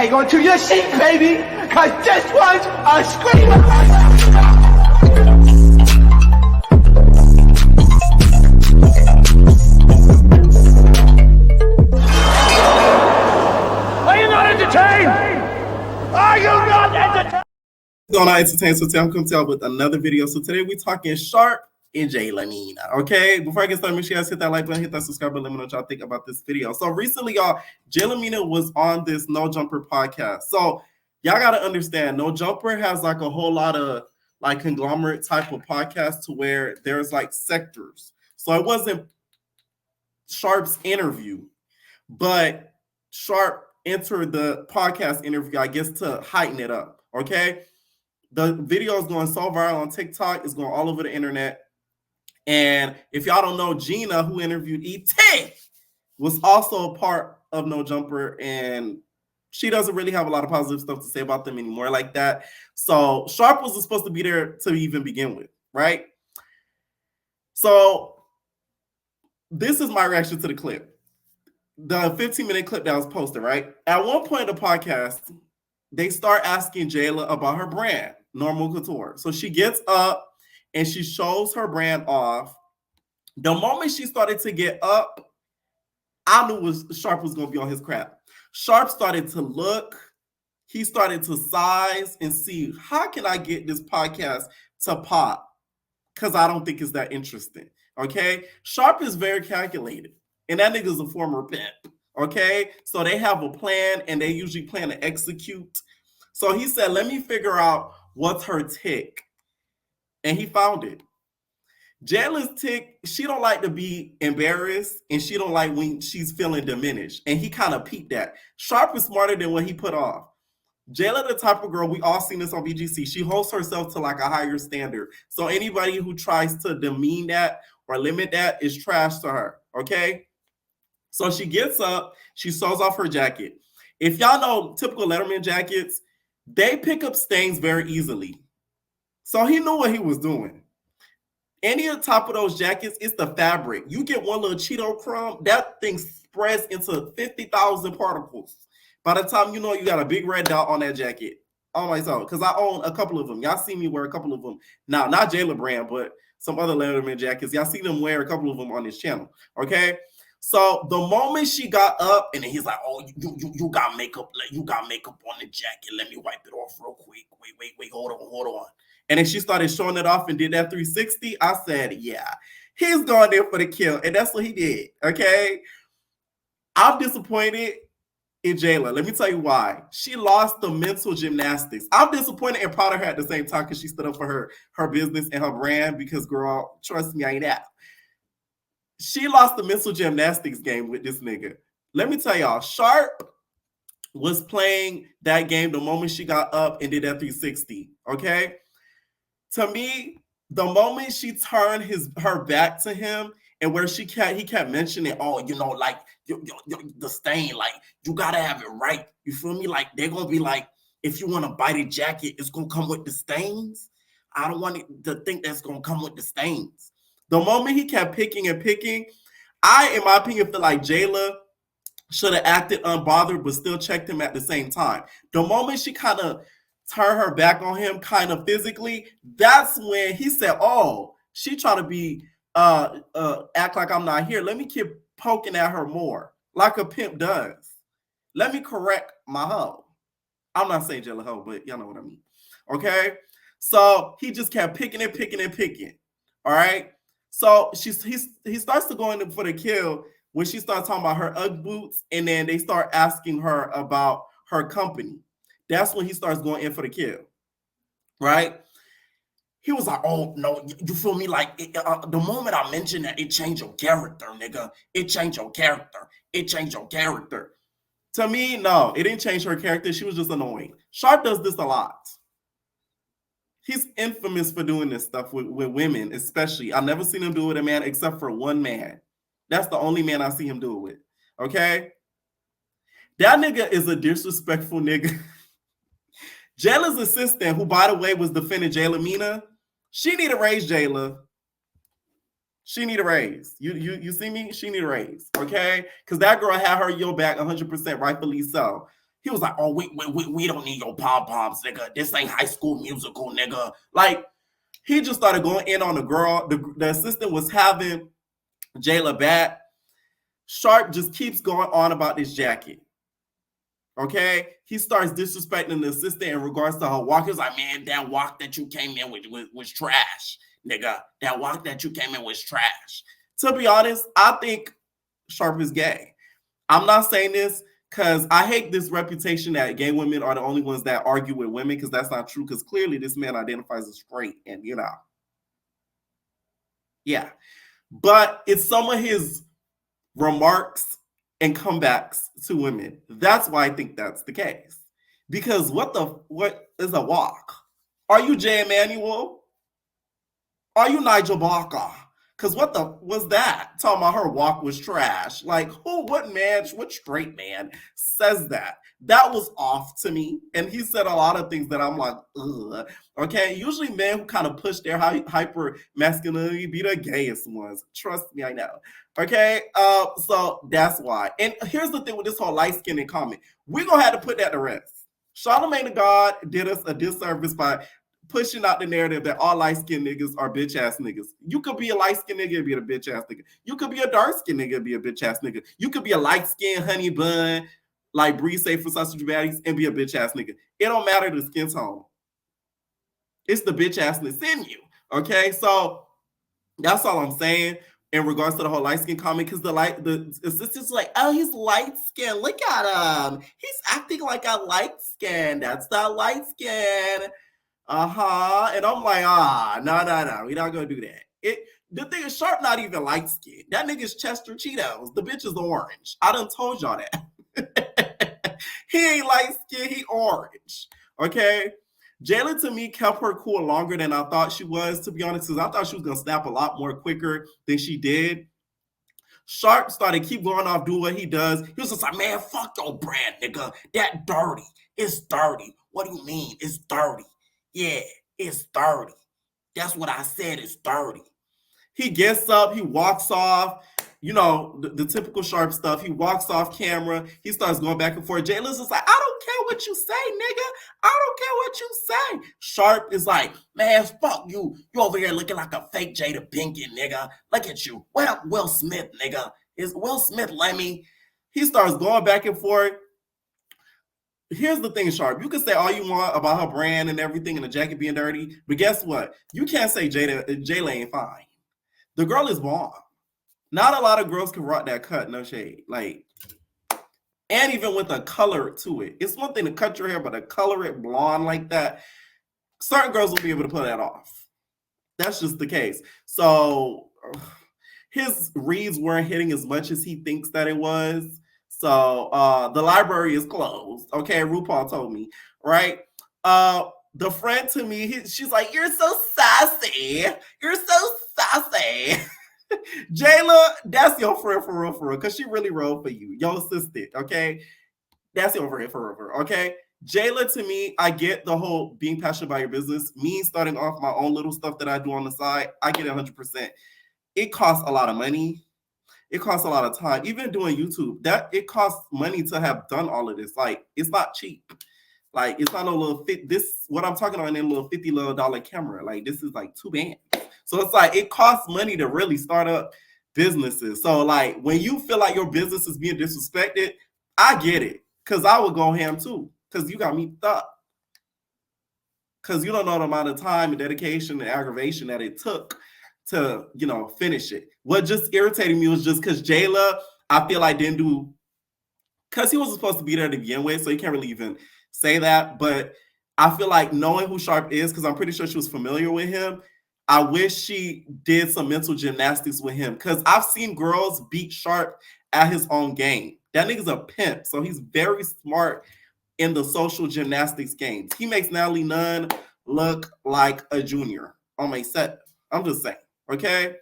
Hang on to your seat, baby, cause this one's a screamer. Are you not entertained? Are you not entertained? Going on entertain, so today I'm coming to y'all with another video. So today we're talking Sharp and Jelaminah. Okay, before I get started, make sure you guys hit that like button, hit that subscribe button, let me know what y'all think about this video. So recently, y'all, Jelaminah was on this No Jumper podcast. So y'all gotta understand, No Jumper has like a whole lot of like conglomerate type of podcast to where there's like sectors. So it wasn't Sharp's interview, but Sharp entered the podcast interview, I guess, to heighten it up. Okay. The video is going so viral on TikTok. It's going all over the internet. And if y'all don't know, Gina, who interviewed E.T., was also a part of No Jumper. And she doesn't really have a lot of positive stuff to say about them anymore like that. So Sharp wasn't supposed to be there to even begin with, right? So this is my reaction to the clip. The 15-minute clip that was posted, right? At one point in the podcast, they start asking Jayla about her brand, Normal Couture. So she gets up and she shows her brand off. The moment she started to get up, I knew Sharp was going to be on his crap. Sharp started to look. He started to size and see, how can I get this podcast to pop? Because I don't think it's that interesting. Okay? Sharp is very calculated. And that nigga's a former pimp. Okay? So they have a plan and they usually plan to execute. So he said, let me figure out what's her tick. And he found it. Jayla's tick, she don't like to be embarrassed and she don't like when she's feeling diminished. And he kind of peeped that. Sharp is smarter than what he put off. Jayla, the type of girl, we all seen this on BGC, she holds herself to like a higher standard. So anybody who tries to demean that or limit that is trash to her, okay? So she gets up, she sews off her jacket. If y'all know typical Letterman jackets, they pick up stains very easily. So he knew what he was doing. Any of the top of those jackets, it's the fabric. You get one little Cheeto crumb, that thing spreads into 50,000 particles. By the time you know, you got a big red dot on that jacket. Oh my God, because I own a couple of them. Y'all see me wear a couple of them. Now, not Jayla brand, but some other Letterman jackets. Y'all see them wear a couple of them on this channel, okay? So the moment she got up, and then he's like, "Oh, you got makeup, you got makeup on the jacket. Let me wipe it off real quick. Wait, hold on." And then she started showing it off and did that 360. I said, "Yeah, he's going there for the kill," and that's what he did. Okay, I'm disappointed in Jayla. Let me tell you why. She lost the mental gymnastics. I'm disappointed and proud of her at the same time because she stood up for her business and her brand. Because girl, trust me, I ain't that. She lost the mental gymnastics game with this nigga. Let me tell y'all, Sharp was playing that game the moment she got up and did that 360, okay? To me, the moment she turned her back to him and where he kept mentioning, oh, you know, like the stain, like you gotta have it right. You feel me? Like they're gonna be like, if you want to buy the jacket, it's gonna come with the stains. I don't want it to think that's gonna come with the stains. The moment he kept picking and picking, I, in my opinion, feel like Jayla should have acted unbothered, but still checked him at the same time. The moment she kind of turned her back on him, kind of physically, that's when he said, "Oh, she trying to be act like I'm not here. Let me keep poking at her more, like a pimp does. Let me correct my hoe." I'm not saying Jayla hoe, but y'all know what I mean. Okay, so he just kept picking and picking and picking. All right. So he starts to go in for the kill when she starts talking about her UGG boots, and then they start asking her about her company. That's when he starts going in for the kill, right? He was like, "Oh no, you feel me? Like the moment I mentioned that, it changed your character, nigga. It changed your character. It changed your character." To me, no, it didn't change her character. She was just annoying. Sharp does this a lot. He's infamous for doing this stuff with women, especially. I've never seen him do it with a man except for one man. That's the only man I see him do it with. Okay? That nigga is a disrespectful nigga. Jayla's assistant, who, by the way, was defending Jelaminah, she need a raise, Jayla. She need a raise. You see me? She need a raise, okay? Because that girl had her your back 100%, rightfully so. He was like, oh, we don't need your pom-poms, nigga. This ain't High School Musical, nigga. Like, he just started going in on the girl. The assistant was having Jayla back. Sharp just keeps going on about this jacket. Okay? He starts disrespecting the assistant in regards to her walk. He was like, man, that walk that you came in with was trash, nigga. That walk that you came in was trash. To be honest, I think Sharp is gay. I'm not saying this because I hate this reputation that gay women are the only ones that argue with women, because that's not true, because clearly this man identifies as straight, and yeah. But it's some of his remarks and comebacks to women. That's why I think that's the case. Because what is a walk? Are you Jay Emanuel? Are you Nigel Barker? Because what the was that? Talking about her walk was trash. Like, what straight man says that? That was off to me. And he said a lot of things that I'm like, ugh. Okay, usually men who kind of push their hyper masculinity be the gayest ones. Trust me, I know. Okay, so that's why. And here's the thing with this whole light skin and comment. We're going to have to put that to rest. Charlamagne the God did us a disservice by pushing out the narrative that all light-skinned niggas are bitch-ass niggas. You could be a light-skinned nigga and be a bitch-ass nigga. You could be a dark-skinned nigga and be a bitch-ass nigga. You could be a light-skinned honey bun, like Bree say for sausage baddies, and be a bitch-ass nigga. It don't matter the skin tone. It's the bitch-assness in you, okay? So that's all I'm saying in regards to the whole light skin comment, because the assistant's like, oh, he's light skinned. Look at him. He's acting like a light skin. That's not light skin. And I'm like, no, we're not gonna do that. The thing is, Sharp not even light skinned. That nigga's Chester Cheetos. The bitch is orange. I done told y'all that. He ain't light skinned, he orange. Okay. Jayla, to me, kept her cool longer than I thought she was, to be honest, because I thought she was gonna snap a lot more quicker than she did. Sharp started keep going off, doing what he does. He was just like, man, fuck your brand, nigga. That dirty. It's dirty. What do you mean? It's dirty. Yeah, it's dirty. That's what I said, it's dirty. He gets up, he walks off, the typical Sharp stuff. He walks off camera, he starts going back and forth. Jayla's just like, I don't care what you say, nigga. I don't care what you say. Sharp is like, man, fuck you. You over here looking like a fake Jada Pinkett, nigga. Look at you. What up, Will Smith, nigga? Is Will Smith Lemmy? He starts going back and forth. Here's the thing, Sharp. You can say all you want about her brand and everything and the jacket being dirty, but guess what? You can't say Jayla ain't fine. The girl is bomb. Not a lot of girls can rock that cut, no shade. Like, and even with a color to it. It's one thing to cut your hair, but to color it blonde like that, certain girls will be able to pull that off. That's just the case. So his reads weren't hitting as much as he thinks that it was. So the library is closed. Okay, RuPaul told me, right? The friend to me, she's like, you're so sassy. You're so sassy. Jayla, that's your friend for real, because she really rode for you. Your assistant, okay? That's your friend for real, okay? Jayla, to me, I get the whole being passionate about your business. Me starting off my own little stuff that I do on the side, I get it 100%. It costs a lot of money. It costs a lot of time. Even doing YouTube, it costs money to have done all of this. Like, it's not cheap. Like, it's not a little what I'm talking about in a little $50 camera. Like, this is like 2 bands. So it's like, it costs money to really start up businesses. So like, when you feel like your business is being disrespected, I get it. Because I would go ham too. Because you got me up. Because you don't know the amount of time and dedication and aggravation that it took to, finish it. What just irritated me was just because Jayla, I feel like didn't do, because he wasn't supposed to be there to begin with, so you can't really even say that. But I feel like knowing who Sharp is, because I'm pretty sure she was familiar with him, I wish she did some mental gymnastics with him, because I've seen girls beat Sharp at his own game. That nigga's a pimp, so he's very smart in the social gymnastics games. He makes Natalie Nunn look like a junior on my set. I'm just saying, okay?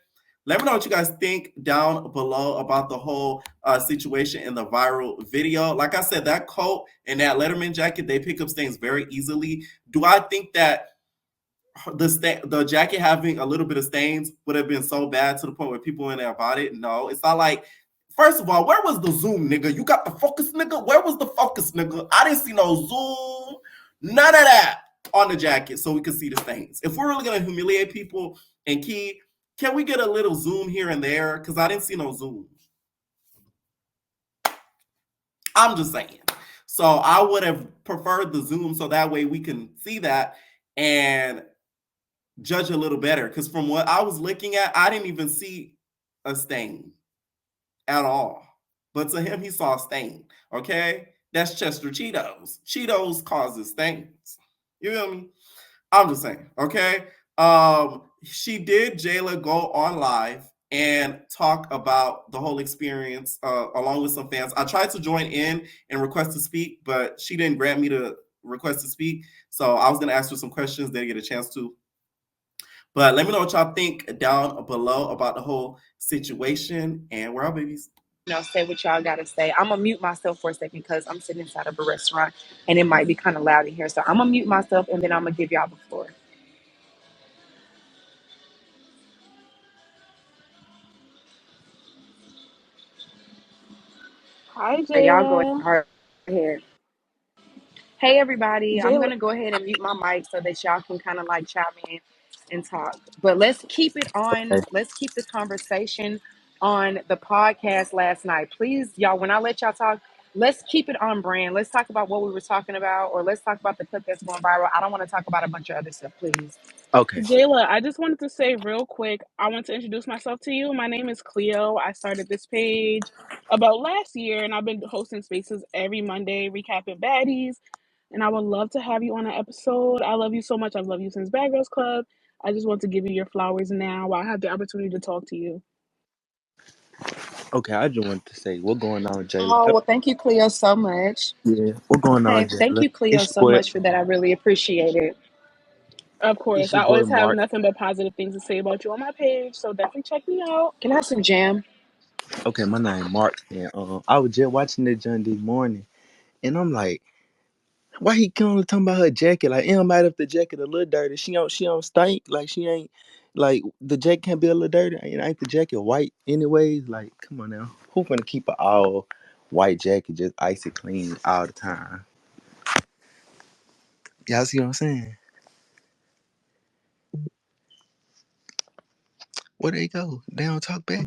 Let me know what you guys think down below about the whole situation in the viral video. Like I said, that coat and that Letterman jacket, they pick up stains very easily. Do I think that the jacket having a little bit of stains would have been so bad to the point where people in there bought it? No, it's not like First of all, where was the zoom, nigga? You got the focus, nigga? Where was the focus, nigga? I didn't see no zoom, none of that on the jacket so we could see the stains. If we're really gonna humiliate people, and Key, can we get a little zoom here and there? Because I didn't see no zoom. I'm just saying. So I would have preferred the zoom so that way we can see that and judge a little better. Because from what I was looking at, I didn't even see a stain at all. But to him, he saw a stain. Okay? That's Chester Cheetos. Cheetos causes stains. You feel me? I'm just saying. Okay? She did, Jayla, go on live and talk about the whole experience along with some fans. I tried to join in and request to speak, but she didn't grant me the request to speak. So I was going to ask her some questions, didn't get a chance to. But let me know what y'all think down below about the whole situation. And we're out, babies. Say what y'all gotta say. I'm gonna mute myself for a second because I'm sitting inside of a restaurant and it might be kind of loud in here. So I'm gonna mute myself and then I'm gonna give y'all the floor. Hi, So y'all go Jalen. ahead. Hey everybody, I'm Jalen. gonna go ahead and mute my mic so that y'all can kind of like chime in and talk. But let's keep it on. Okay. Let's keep the conversation on the podcast last night, please, y'all. When I let y'all talk, let's keep it on brand. Let's talk about what we were talking about, or let's talk about the clip that's going viral. I don't want to talk about a bunch of other stuff, please. Okay. Jayla, I just wanted to say real quick, I want to introduce myself to you. My name is Cleo. I started this page about last year, and I've been hosting spaces every Monday, recapping baddies. And I would love to have you on an episode. I love you so much. I've loved you since Bad Girls Club. I just want to give you your flowers now while I have the opportunity to talk to you. Okay, I just wanted to say what's going on, Jayla. Oh, well, thank you, Cleo, so much. Yeah, what's going on, Hey, thank Jayla? you, Cleo, It's so your boy. much for that. I really appreciate it. Of It's course, your I boy always have Mark. nothing but positive things to say about you on my page, so definitely check me out. Can I have some jam? Okay, my name Mark, and I was just watching that John this morning, and I'm like, why he only talking about her jacket? Like, it don't matter if the jacket a little dirty. She don't stink. Like, she ain't like the jacket can't be a little dirty. And ain't the jacket white anyways? Like, come on now, who finna keep an all white jacket just icy clean all the time? Y'all see what I'm saying? Where they go? They don't talk back.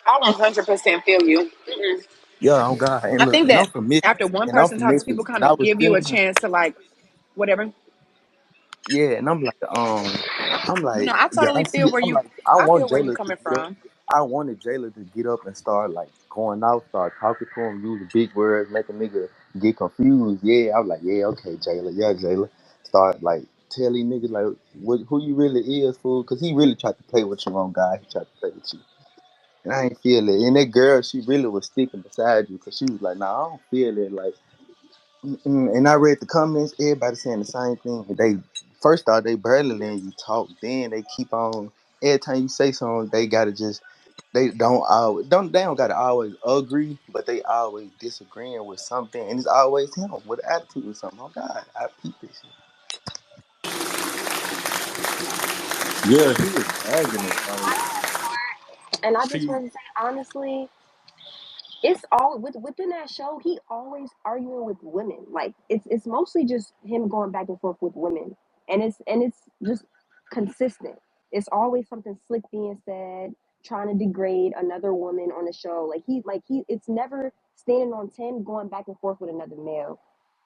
I 100% feel you. Yeah, oh God, and I look, think and I'm that from Memphis, after one and I'm person from talks, Memphis, people kind and I of was give you a feeling, chance to like whatever. yeah, and I'm like, I yeah, totally feel where I'm you. like, I I want feel where you Jayla to coming get up. from. I wanted Jayla to get up and start like going out, start talking to him, use big words, make a nigga get confused. Yeah, I was like, yeah, okay, Jayla, yeah, Jayla, start like tell these niggas like who you really is, fool, because he really tried to play with you on God. He tried to play with you. And I ain't feel it. And that girl, she really was sticking beside you because she was like, nah, I don't feel it. Like, and I read the comments, everybody saying the same thing. They first off, they barely letting you talk. Then they keep on every time you say something, they gotta just they don't gotta always agree, but they always disagreeing with something, and it's always him with attitude or something. Oh God, I peep this shit. Yeah, he was dragging it. Like And I just she want to say honestly, it's all within that show. He always arguing with women. Like it's mostly just him going back and forth with women, and it's just consistent. It's always something slick being said, trying to degrade another woman on the show. It's never standing on 10, going back and forth with another male.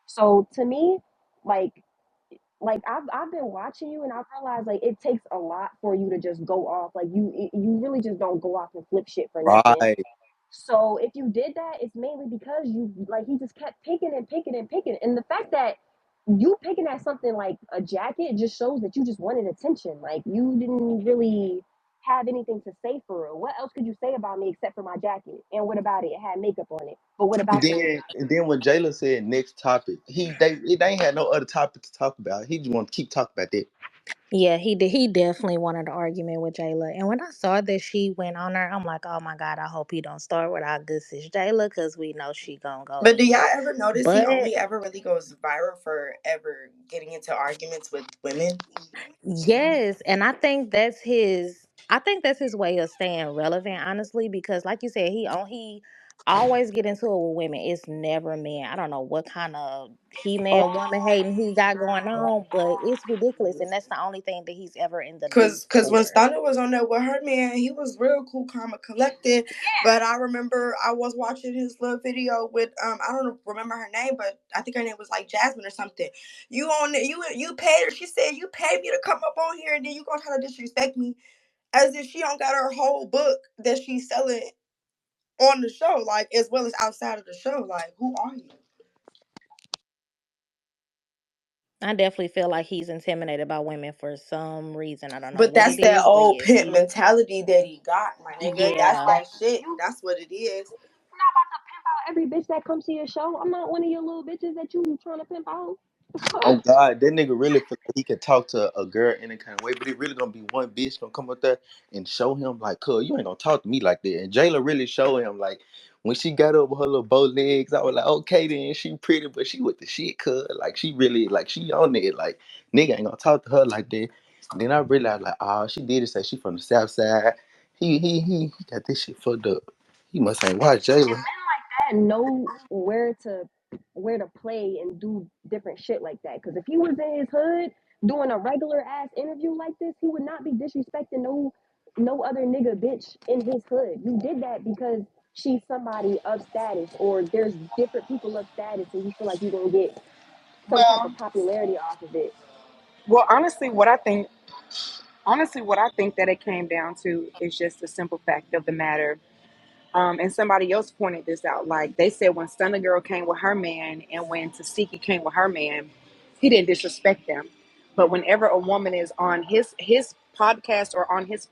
So to me, like I've been watching you and I realized like it takes a lot for you to just go off. Like you really just don't go off and flip shit for nothing. right. So if you did that, it's mainly because you like he just kept picking and picking and picking. And the fact that you picking at something like a jacket just shows that you just wanted attention. Like you didn't really have anything to say for real. What else could you say about me except for my jacket? And what about it? It had makeup on it. But what about that? And then when Jayla said next topic, they ain't had no other topic to talk about. He just want to keep talking about that. Yeah, he did. He definitely wanted an argument with Jayla. And when I saw that she went on her, I'm like, oh my God, I hope he don't start with our good sis Jayla, because we know she gonna go But do y'all in. ever notice he But only ever really goes viral for ever getting into arguments with women? yes, and I think that's his way of staying relevant, honestly, because like you said, he always get into it with women. It's never men. I don't know what kind of he man woman hating he got going on, but it's ridiculous, and that's the only thing that he's ever in the news Cause when for. Stunner was on there with her man, he was real cool, calm, and collected. But I remember I was watching his little video with I don't remember her name, but I think her name was like Jasmine or something. You on there, you paid her. She said you paid me to come up on here, and then you gonna try to disrespect me as if she don't got her whole book that she's selling on the show, like as well as outside of the show. Like, who are you? I definitely feel like he's intimidated by women for some reason. I don't know But what that's it that is, but old yes, pimp he. mentality that he got, my nigga. That's Yeah, that shit. You That's what it is. not about to pimp out every bitch that comes to your show. I'm not one of your little bitches that you trying to pimp out. The Oh fuck? God, that nigga really feel like he could talk to a girl in a kind of way, but it really gonna be one bitch gonna come up there and show him like, "Cuz you ain't gonna talk to me like that." And Jayla really showed him like when she got up with her little bow legs, I was like, "Okay, then she pretty, but she with the shit, cuz like she really like she on it, like nigga ain't gonna talk to her like that." Then I realized like, oh, she did it say she from the south side. He got this shit fucked up. He must ain't watch Jayla. And know where to play and do different shit like that. Because if he was in his hood doing a regular ass interview like this, he would not be disrespecting no other nigga bitch in his hood. You did that because she's somebody of status, or there's different people of status, and you feel like you're gonna get some type of Well, popularity off of it. well, honestly, what I think that it came down to is just the simple fact of the matter. And somebody else pointed this out. Like they said, when Stunna Girl came with her man, and when Tasiki came with her man, he didn't disrespect them. But whenever a woman is on his podcast or on his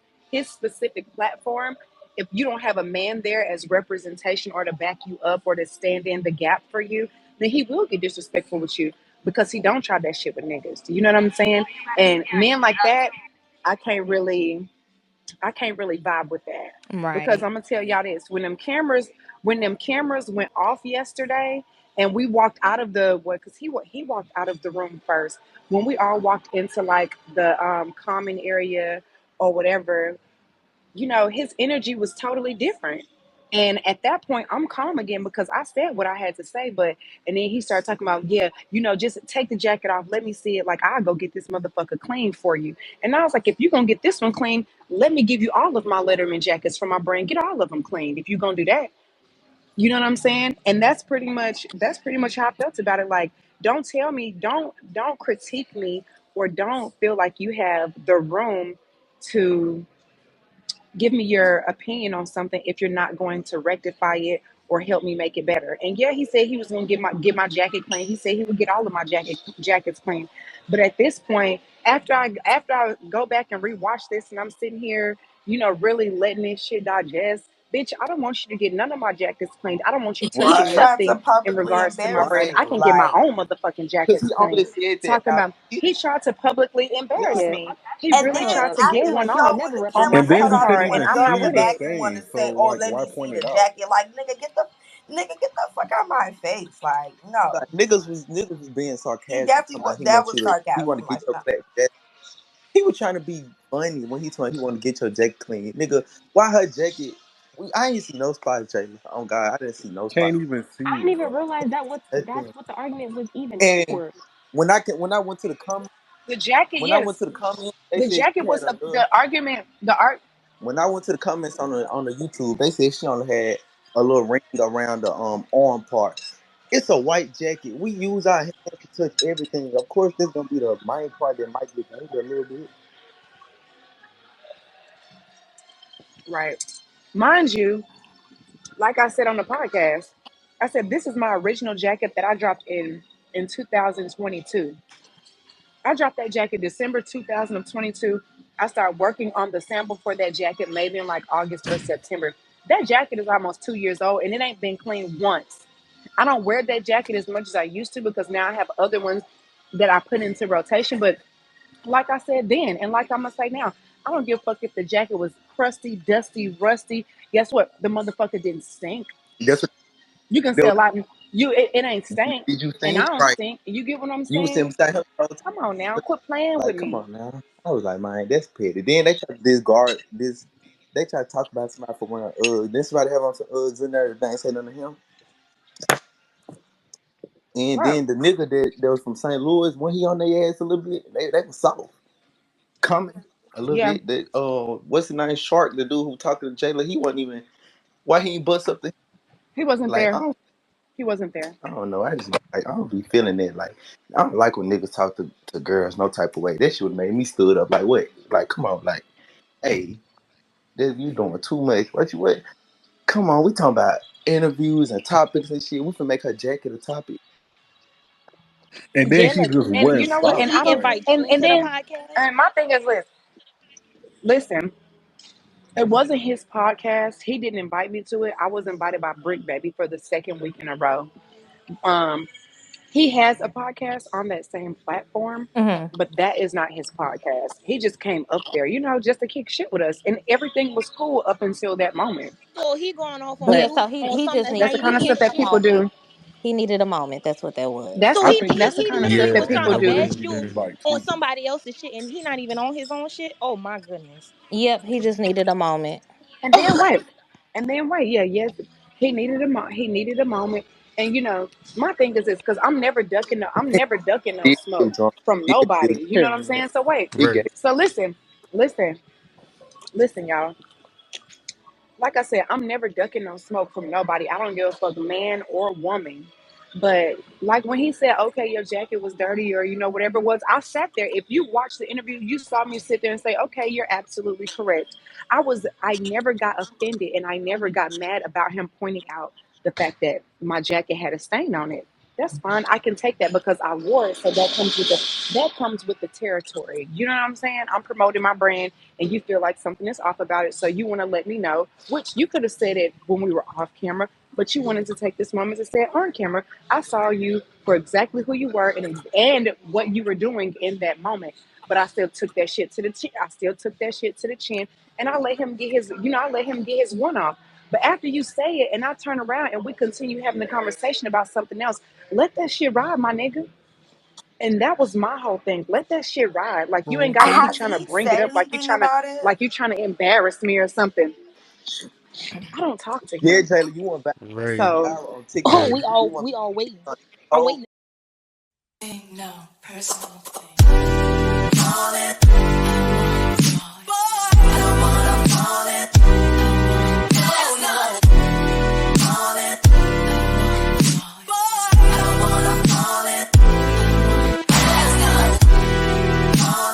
specific platform, if you don't have a man there as representation or to back you up or to stand in the gap for you, then he will get disrespectful with you because he don't try that shit with niggas. You know what I'm saying? And men like that, I can't really I can't really vibe with that because right. I'm gonna tell y'all this: when them cameras went off yesterday, and we walked out of the what? Because he walked out of the room first. When we all walked into like the common area or whatever, his energy was totally different. And at that point, I'm calm again because I said what I had to say. But and then he started talking about, yeah, just take the jacket off. Let me see it. Like I'll go get this motherfucker clean for you. And I was like, if you're gonna get this one clean, let me give you all of my Letterman jackets from my brand. Get all of them cleaned if you're gonna do that. You know what I'm saying? And that's pretty much how I felt about it. Like, don't tell me, don't critique me, or don't feel like you have the room to give me your opinion on something if you're not going to rectify it or help me make it better. And yeah, he said he was going to get my jacket clean. He said he would get all of my jackets clean. But at this point, after I go back and rewatch this, and I'm sitting here, really letting this shit digest. Bitch, I don't want you to get none of my jackets cleaned. I don't want you He touching Why? tried to nothing in publicly regards to my embarrass brand. Why? I you, can get my like, own motherfucking Because jackets he clean. only said that Talking out. about he tried to publicly embarrass yeah. me. He And really then tried Bruh, to get after the one man, I would show, off when never the on recommend my cameras And then cut he off, said PayPal, he he and wouldn't I'm still not see with came the it. back and wanted stain, to so say, "Oh, like, let why me point see it the out? jacket." Like, nigga, get the fuck out my face. Like, Like no, niggas was being he sarcastic. definitely Talking was. about he That want was you to he want sarcasm. to get Like, your no. black jacket. He was trying to be funny when he told he want to get your jacket clean. Nigga, why her jacket? I ain't see no spots, Jalen. Oh God, I didn't see no Can't spots. even I see didn't it, even bro. realize that's Nothing. what the argument was even And for. when I went to the comment The jacket, when I went yes. to the comment, they The said jacket she had was a little. the argument. The art. When I went to the comments on the YouTube, they said she only had a little ring around the arm part. It's a white jacket. We use our hands to touch everything. Of course, this gonna be the main part that might get maybe a little bit. Right. Mind you, like I said on the podcast, I said this is my original jacket that I dropped in 2022. I dropped that jacket December 2022. I started working on the sample for that jacket maybe in like August or September. That jacket is almost 2 years old and it ain't been cleaned once. I don't wear that jacket as much as I used to because now I have other ones that I put into rotation. But like I said then, and like I'm gonna say now, I don't give a fuck if the jacket was crusty, dusty, rusty. Guess what? The motherfucker didn't stink. That's what You can that say was, a lot. It ain't stink, did you and I think don't right? stink. You get what I'm You was sitting saying? beside him all the Come on now, time. quit playing with Like, come me. on now. I was like, man, that's petty. Then they try to discard this. They try to talk about somebody for wearing Uggs. Then somebody have on some Uggs in there. They ain't say nothing to him. And Right. then the nigga that was from St. Louis, when he on their ass a little bit, they was soft. Coming a little Yeah, bit. That what's the name? Shark, the dude who talked to Jayla, he wasn't even. Why he ain't bust up the he wasn't like? there. He wasn't there. I don't know. I just like I don't be feeling that. Like I don't like when niggas talk to girls no type of way. That shit would made me stood up. Like what? Like come on. Like hey, this, you doing too much. What? Come on. We talking about interviews and topics and shit. We can make her jacket a topic. And then she's Jayla, just And wearing you know what? did socks, And I he don't. man. invite you And to the then, podcast? and my thing is this. Listen, it wasn't his podcast. He didn't invite me to it. I was invited by Brick Baby for the second week in a row. Um, he has a podcast on that same platform, Hmm. but that is not his podcast. He just came up there, just to kick shit with us, and everything was cool up until that moment. So he going off on Yeah, But so you he on he something just that's that's not the needed even kind of he stuff his needed that a people shit. do. moment. He needed a moment. That's what that was. That's I the think that's the He kind of literally stuff yeah, that was I trying people to I do. think bash he you just like on tweaking. somebody else's shit, and he not even on his own shit. Oh my goodness. Yep, he just needed a moment. And then wait, yeah, yes, he needed a moment. And my thing is this, because I'm never ducking no He smoke get drunk. from He nobody. get You know what I'm saying? So wait, he Right. get so listen, listen, y'all. Like I said, I'm never ducking no smoke from nobody. I don't give a fuck, man or woman. But like when he said, "Okay, your jacket was dirty," or whatever it was, I sat there. If you watched the interview, you saw me sit there and say, "Okay, you're absolutely correct." I never got offended, and I never got mad about him pointing out the fact that my jacket had a stain on it. That's fine. I can take that because I wore it. So that comes with the territory. You know what I'm saying? I'm promoting my brand, and you feel like something is off about it, so you want to let me know. Which you could have said it when we were off camera, but you wanted to take this moment to say it on camera. I saw you for exactly who you were and what you were doing in that moment. But I still took that shit to the chin. I still took that shit to the chin, and I let him get his one off. But after you say it, and I turn around and we continue having the conversation about something else, let that shit ride, my nigga. And that was my whole thing. Let that shit ride. Like you ain't gotta keep Has trying to he bring it said up anything about it? like you trying to embarrass me or something. I don't talk to yeah, him. Jayla, you want back Right. So viral on TikTok? Oh, Right. You want we all waiting. I'm oh waiting. No personal thing.